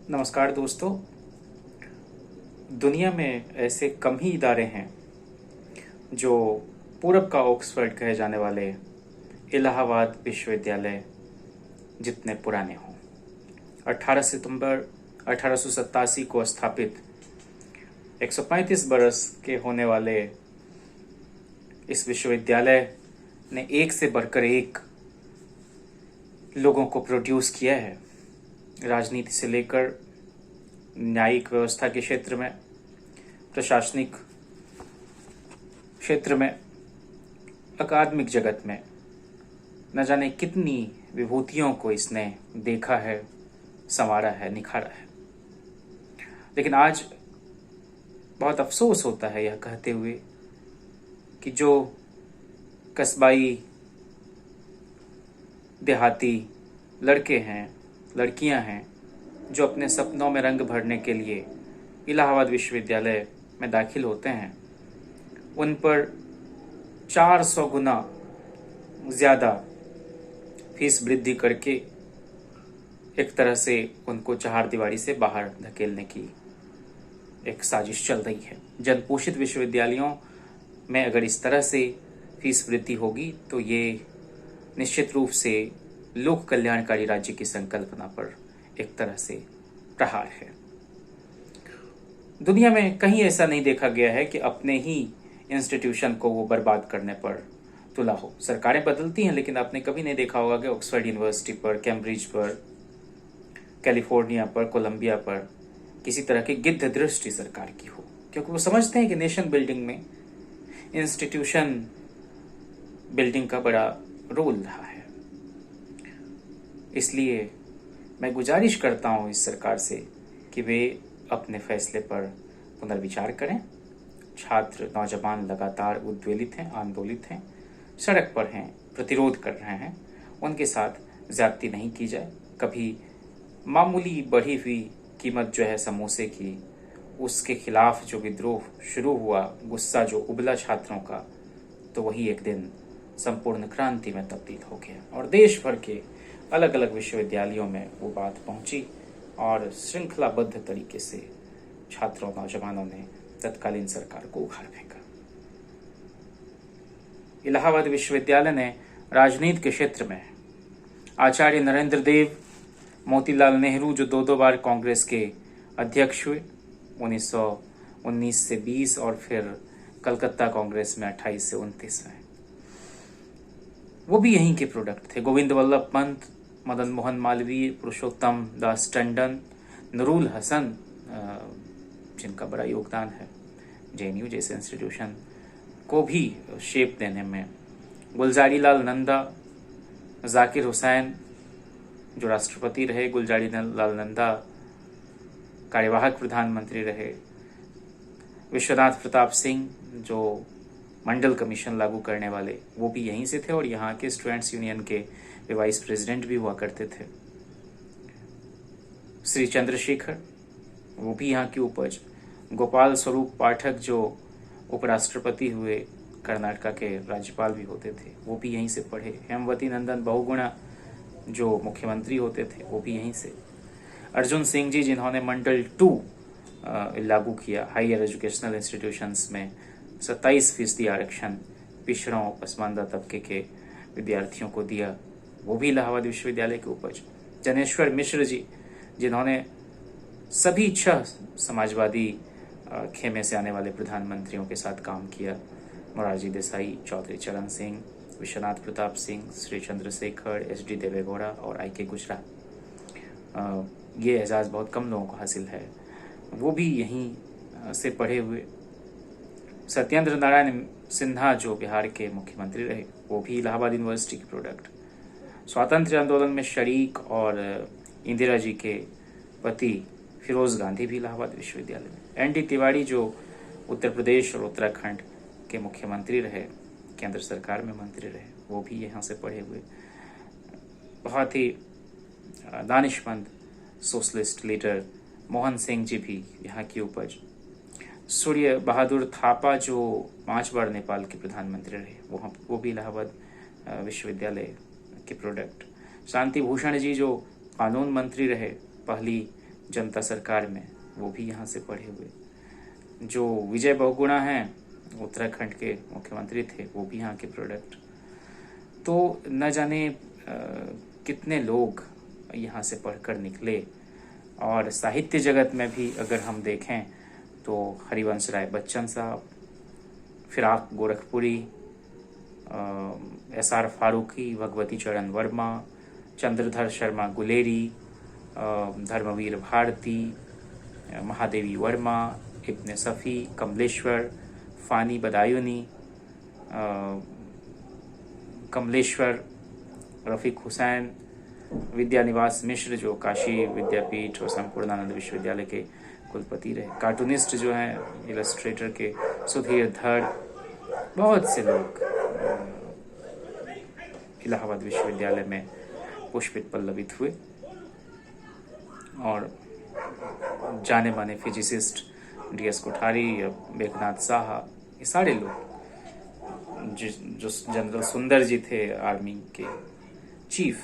नमस्कार दोस्तों। दुनिया में ऐसे कम ही इदारे हैं जो पूरब का ऑक्सफोर्ड कहे जाने वाले इलाहाबाद विश्वविद्यालय जितने पुराने हों। 18 सितंबर 1887 को स्थापित 135 बरस के होने वाले इस विश्वविद्यालय ने एक से बढ़कर एक लोगों को प्रोड्यूस किया है। राजनीति से लेकर न्यायिक व्यवस्था के क्षेत्र में, प्रशासनिक क्षेत्र में, अकादमिक जगत में न जाने कितनी विभूतियों को इसने देखा है, संवारा है, निखारा है। लेकिन आज बहुत अफसोस होता है यह कहते हुए कि जो कस्बाई देहाती लड़के हैं, लड़कियां हैं, जो अपने सपनों में रंग भरने के लिए इलाहाबाद विश्वविद्यालय में दाखिल होते हैं, उन पर 400 गुना ज़्यादा फीस वृद्धि करके एक तरह से उनको चहारदीवारी से बाहर धकेलने की एक साजिश चल रही है। जनपोषित विश्वविद्यालयों में अगर इस तरह से फीस वृद्धि होगी तो ये निश्चित रूप से लोक कल्याणकारी राज्य की संकल्पना पर एक तरह से प्रहार है। दुनिया में कहीं ऐसा नहीं देखा गया है कि अपने ही इंस्टीट्यूशन को वो बर्बाद करने पर तुला हो। सरकारें बदलती हैं, लेकिन आपने कभी नहीं देखा होगा कि ऑक्सफोर्ड यूनिवर्सिटी पर, कैम्ब्रिज पर, कैलिफोर्निया पर, कोलंबिया पर किसी तरह की गिद्ध दृष्टि सरकार की हो, क्योंकि वो समझते हैं कि नेशन बिल्डिंग में इंस्टीट्यूशन बिल्डिंग का बड़ा रोल रहा है। इसलिए मैं गुजारिश करता हूँ इस सरकार से कि वे अपने फैसले पर पुनर्विचार करें। छात्र, नौजवान लगातार उद्वेलित हैं, आंदोलित हैं, सड़क पर हैं, प्रतिरोध कर रहे हैं। उनके साथ ज्यादती नहीं की जाए। कभी मामूली बढ़ी हुई कीमत जो है समोसे की, उसके खिलाफ जो विद्रोह शुरू हुआ, गुस्सा जो उबला छात्रों का, तो वही एक दिन संपूर्ण क्रांति में तब्दील हो गया और देश भर के अलग अलग विश्वविद्यालयों में वो बात पहुंची और श्रृंखलाबद्ध तरीके से छात्रों, नौजवानों ने तत्कालीन सरकार को उखाड़ फेंका। इलाहाबाद विश्वविद्यालय ने राजनीति के क्षेत्र में आचार्य नरेंद्र देव, मोतीलाल नेहरू जो दो बार कांग्रेस के अध्यक्ष हुए 1919 से 20 और फिर कलकत्ता कांग्रेस में 28 से 29 में, वो भी यहीं के प्रोडक्ट थे। गोविंद वल्लभ पंत, मदन मोहन मालवीय, पुरुषोत्तम दास टंडन, नूरुल हसन, जिनका बड़ा योगदान है जेएनयू जैसे इंस्टीट्यूशन को भी शेप देने में, गुलजारी लाल नंदा, जाकिर हुसैन जो राष्ट्रपति रहे, गुलजारी लाल नंदा कार्यवाहक प्रधानमंत्री रहे, विश्वनाथ प्रताप सिंह जो मंडल कमीशन लागू करने वाले, वो भी यहीं से थे और यहाँ के स्टूडेंट्स यूनियन के वे वाइस प्रेसिडेंट भी हुआ करते थे। श्री चंद्रशेखर, वो भी यहाँ की उपज। गोपाल स्वरूप पाठक जो उपराष्ट्रपति हुए, कर्नाटका के राज्यपाल भी होते थे, वो भी यहीं से पढ़े। हेमवती नंदन बहुगुणा जो मुख्यमंत्री होते थे, वो भी यहीं से। अर्जुन सिंह जी जिन्होंने मंडल 2 लागू किया, हायर एजुकेशनल इंस्टीट्यूशंस में 27% आरक्षण पिछड़ों, पसमानदा तबके के विद्यार्थियों को दिया, वो भी इलाहाबाद विश्वविद्यालय के उपज। जनेश्वर मिश्र जी जिन्होंने सभी 6 समाजवादी खेमे से आने वाले प्रधानमंत्रियों के साथ काम किया, मोरारजी देसाई, चौधरी चरण सिंह, विश्वनाथ प्रताप सिंह, श्री चंद्रशेखर, एच.डी. देवेगौड़ा और आई.के. गुजराल, ये एजाज़ बहुत कम लोगों को हासिल है, वो भी यहीं से पढ़े हुए। सत्येंद्र नारायण सिन्हा जो बिहार के मुख्यमंत्री रहे, वो भी इलाहाबाद यूनिवर्सिटी के प्रोडक्ट। स्वातंत्र्य आंदोलन में शरीक और इंदिरा जी के पति फिरोज गांधी भी इलाहाबाद विश्वविद्यालय में। एन.डी. तिवारी जो उत्तर प्रदेश और उत्तराखंड के मुख्यमंत्री रहे, केंद्र सरकार में मंत्री रहे, वो भी यहाँ से पढ़े हुए। बहुत ही दानिशमंद सोशलिस्ट लीडर मोहन सिंह जी भी यहाँ की उपज। सूर्य बहादुर थापा जो 5 बार नेपाल के प्रधानमंत्री रहे, वो भी इलाहाबाद विश्वविद्यालय के प्रोडक्ट। शांति भूषण जी जो कानून मंत्री रहे, पहली जनता सरकार में, वो भी यहाँ से पढ़े हुए। जो विजय बहुगुणा हैं, उत्तराखंड के मुख्यमंत्री थे, वो भी यहाँ के प्रोडक्ट। तो न जाने कितने लोग यहाँ से पढ़कर निकले। और साहित्य जगत में भी अगर हम देखें तो हरिवंश राय बच्चन साहब, फिराक गोरखपुरी, SR फारूकी, भगवती चरण वर्मा, चंद्रधर शर्मा गुलेरी, धर्मवीर भारती, महादेवी वर्मा, इब्न सफ़ी, कमलेश्वर, फ़ानी बदायूनी, कमलेश्वर, रफ़ीक हुसैन, विद्यानिवास मिश्र जो काशी विद्यापीठ और संपूर्णानंद विश्वविद्यालय के कुलपति रहे, कार्टूनिस्ट जो हैं इलस्ट्रेटर के सुधीर धड़, बहुत से लोग इलाहाबाद विश्वविद्यालय में पुष्पित पल्लवित हुए। और जाने माने फिजिसिस्ट DS कोठारी, मेघनाथ साहा, ये सारे लोग, जो जनरल सुंदर जी थे आर्मी के चीफ,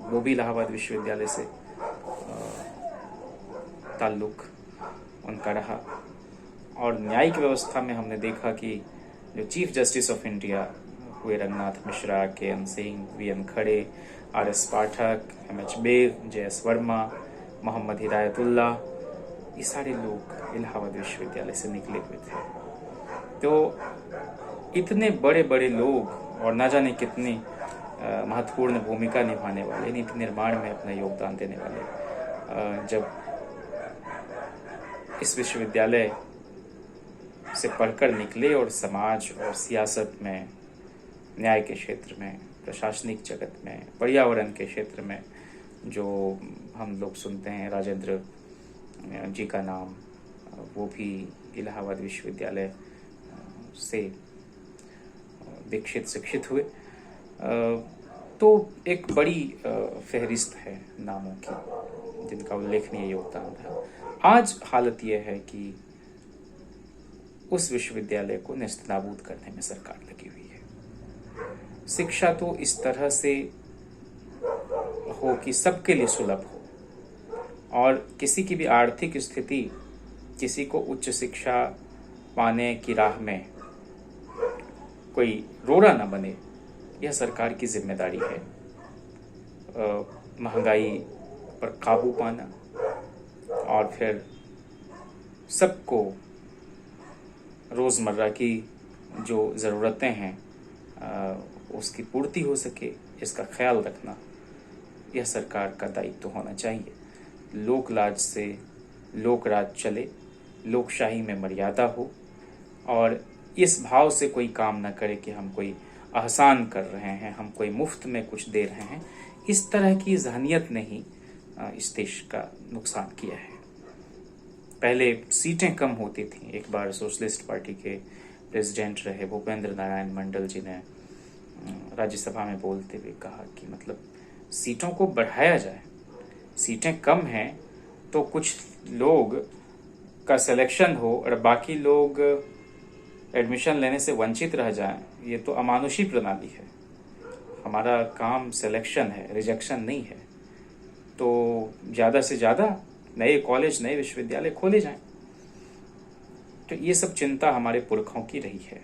वो भी इलाहाबाद विश्वविद्यालय से ताल्लुक उनका रहा। और न्यायिक व्यवस्था में हमने देखा कि जो चीफ जस्टिस ऑफ इंडिया हुए, Ranganath Mishra, KM Singh, VM Khare, RS Pathak, MH Beg, JS Verma, Mohammad Hidayatullah, ये सारे लोग इलाहाबाद विश्वविद्यालय से निकले हुए थे। तो इतने बड़े बड़े लोग और ना जाने कितनी महत्वपूर्ण भूमिका निभाने वाले, नीति निर्माण में अपना योगदान देने वाले, जब इस विश्वविद्यालय से पढ़कर निकले और समाज और सियासत में, न्याय के क्षेत्र में, प्रशासनिक जगत में, पर्यावरण के क्षेत्र में जो हम लोग सुनते हैं राजेंद्र जी का नाम, वो भी इलाहाबाद विश्वविद्यालय से दीक्षित शिक्षित हुए। तो एक बड़ी फहरिस्त है नामों की जिनका उल्लेखनीय योगदान था। आज हालत यह है कि उस विश्वविद्यालय को नेस्तनाबूद करने में सरकार लगी हुई है। शिक्षा तो इस तरह से हो कि सबके लिए सुलभ हो और किसी की भी आर्थिक स्थिति किसी को उच्च शिक्षा पाने की राह में कोई रोड़ा न बने, यह सरकार की जिम्मेदारी है। महंगाई पर काबू पाना और फिर सबको रोज़मर्रा की जो ज़रूरतें हैं उसकी पूर्ति हो सके, इसका ख्याल रखना, यह सरकार का दायित्व होना चाहिए। लोक लाज से लोक राज चले, लोकशाही में मर्यादा हो और इस भाव से कोई काम ना करे कि हम कोई आसान कर रहे हैं, हम कोई मुफ्त में कुछ दे रहे हैं। इस तरह की ज़हनियत ने ही इस देश का नुकसान किया है। पहले सीटें कम होती थीं। एक बार सोशलिस्ट पार्टी के प्रेसिडेंट रहे भूपेंद्र नारायण मंडल जी ने राज्यसभा में बोलते हुए कहा कि मतलब सीटों को बढ़ाया जाए, सीटें कम हैं तो कुछ लोग का सिलेक्शन हो और बाकी लोग एडमिशन लेने से वंचित रह जाएं, ये तो अमानुषी प्रणाली है। हमारा काम सिलेक्शन है, रिजेक्शन नहीं है। तो ज़्यादा से ज़्यादा नए कॉलेज, नए विश्वविद्यालय खोले जाएं। तो ये सब चिंता हमारे पुरखों की रही है।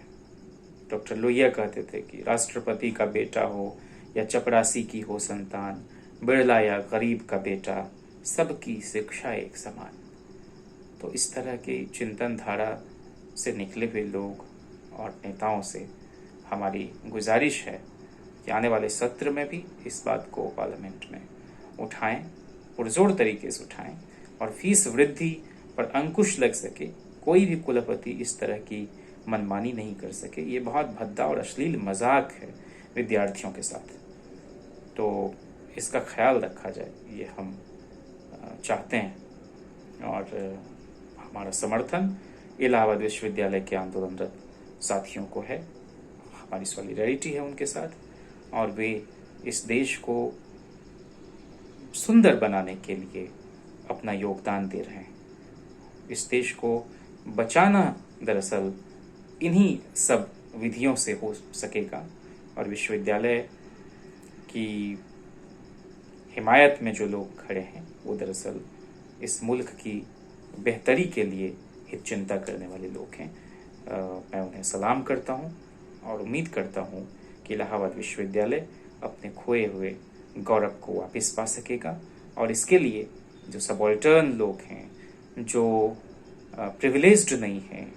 डॉक्टर लोहिया कहते थे कि राष्ट्रपति का बेटा हो या चपरासी की हो संतान, बिरला या गरीब का बेटा, सबकी शिक्षा एक समान। तो इस तरह की चिंतन धारा से निकले हुए लोग और नेताओं से हमारी गुजारिश है कि आने वाले सत्र में भी इस बात को पार्लियामेंट में उठाएं, पुरजोर तरीके से उठाएं और फीस वृद्धि पर अंकुश लग सके। कोई भी कुलपति इस तरह की मनमानी नहीं कर सके। ये बहुत भद्दा और अश्लील मजाक है विद्यार्थियों के साथ। तो इसका ख्याल रखा जाए, ये हम चाहते हैं। और हमारा समर्थन इलाहाबाद विश्वविद्यालय के आंदोलनरत साथियों को है, हमारी सॉलिडेरिटी है उनके साथ और वे इस देश को सुंदर बनाने के लिए अपना योगदान दे रहे हैं। इस देश को बचाना दरअसल इन्हीं सब विधियों से हो सकेगा और विश्वविद्यालय की हिमायत में जो लोग खड़े हैं वो दरअसल इस मुल्क की बेहतरी के लिए हित चिंता करने वाले लोग हैं। मैं उन्हें सलाम करता हूँ और उम्मीद करता हूँ कि इलाहाबाद विश्वविद्यालय अपने खोए हुए गौरव को वापस पा सकेगा, और इसके लिए जो सबॉल्टर्न लोग हैं, जो प्रिविलेज्ड नहीं हैं,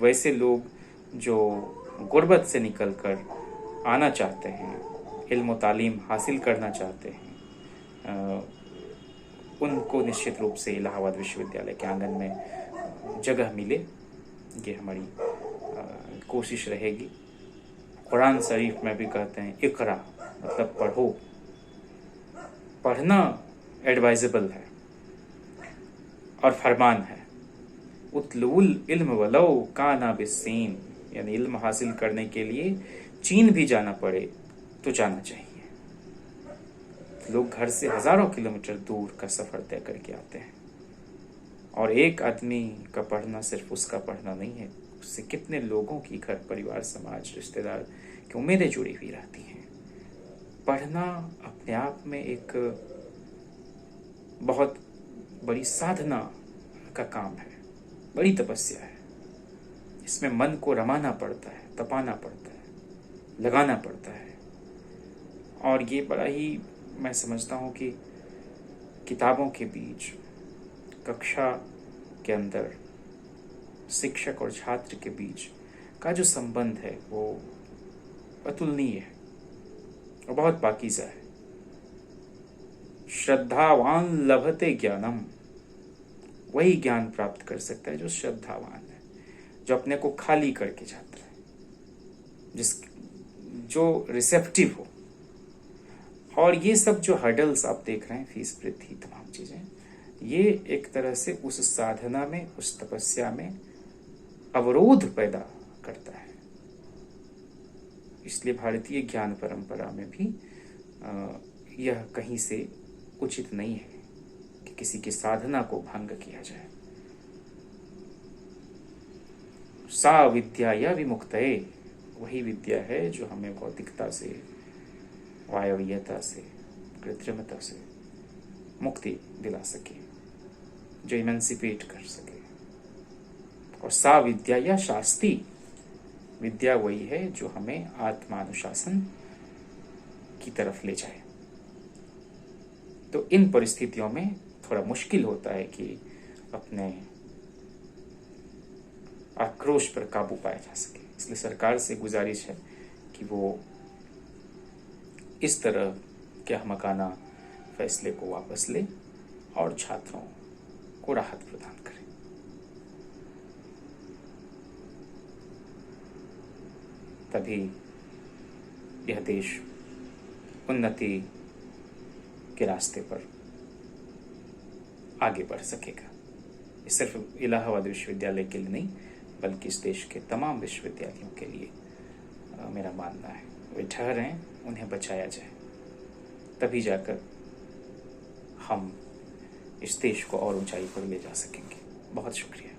वैसे लोग जो गुर्बत से निकलकर आना चाहते हैं, इल्म तालीम हासिल करना चाहते हैं, उनको निश्चित रूप से इलाहाबाद विश्वविद्यालय के आंगन में जगह मिले, ये हमारी कोशिश रहेगी। कुरान शरीफ में भी कहते हैं इकरा, मतलब पढ़ो। पढ़ना एडवाइजेबल है और फरमान है। उतलुल इल्म वलो काना बिस्सीन, यानी इल्म हासिल करने के लिए चीन भी जाना पड़े तो जाना चाहिए। लोग घर से हजारों किलोमीटर दूर का सफर तय करके आते हैं, और एक आदमी का पढ़ना सिर्फ उसका पढ़ना नहीं है, उससे कितने लोगों की घर परिवार समाज रिश्तेदार की उम्मीदें जुड़ी हुई रहती हैं। पढ़ना अपने आप में एक बहुत बड़ी साधना का काम है, बड़ी तपस्या है। इसमें मन को रमाना पड़ता है, तपाना पड़ता है, लगाना पड़ता है, और ये बड़ा ही, मैं समझता हूँ कि किताबों के बीच, कक्षा के अंदर शिक्षक और छात्र के बीच का जो संबंध है वो अतुलनीय है और बहुत पाकीज़ा है। श्रद्धावान लभते ज्ञानम, वही ज्ञान प्राप्त कर सकता है जो श्रद्धावान है, जो अपने को खाली करके जाता है, जो रिसेप्टिव हो। और ये सब जो हर्डल्स आप देख रहे हैं, फीस वृद्धि, तमाम चीजें, ये एक तरह से उस साधना में, उस तपस्या में अवरोध पैदा करता है। इसलिए भारतीय ज्ञान परंपरा में भी यह कहीं से उचित नहीं है कि किसी की साधना को भंग किया जाए। सा विद्या या विमुक्तये, वही विद्या है जो हमें भौतिकता से, वायवीयता से, कृत्रिमता से मुक्ति दिला सके, जो इमेंसिपेट कर सके। और सा विद्या या शास्ति, विद्या वही है जो हमें आत्मानुशासन की तरफ ले जाए। तो इन परिस्थितियों में थोड़ा मुश्किल होता है कि अपने आक्रोश पर काबू पाया जा सके। इसलिए सरकार से गुजारिश है कि वो इस तरह के अहमकाना फैसले को वापस ले और छात्रों को राहत प्रदान करे। तभी यह देश उन्नति के रास्ते पर आगे बढ़ सकेगा। ये सिर्फ इलाहाबाद विश्वविद्यालय के लिए नहीं, बल्कि इस देश के तमाम विश्वविद्यालयों के लिए मेरा मानना है। वे ठहर हैं, उन्हें बचाया जाए, तभी जाकर हम इस देश को और ऊंचाई पर ले जा सकेंगे। बहुत शुक्रिया।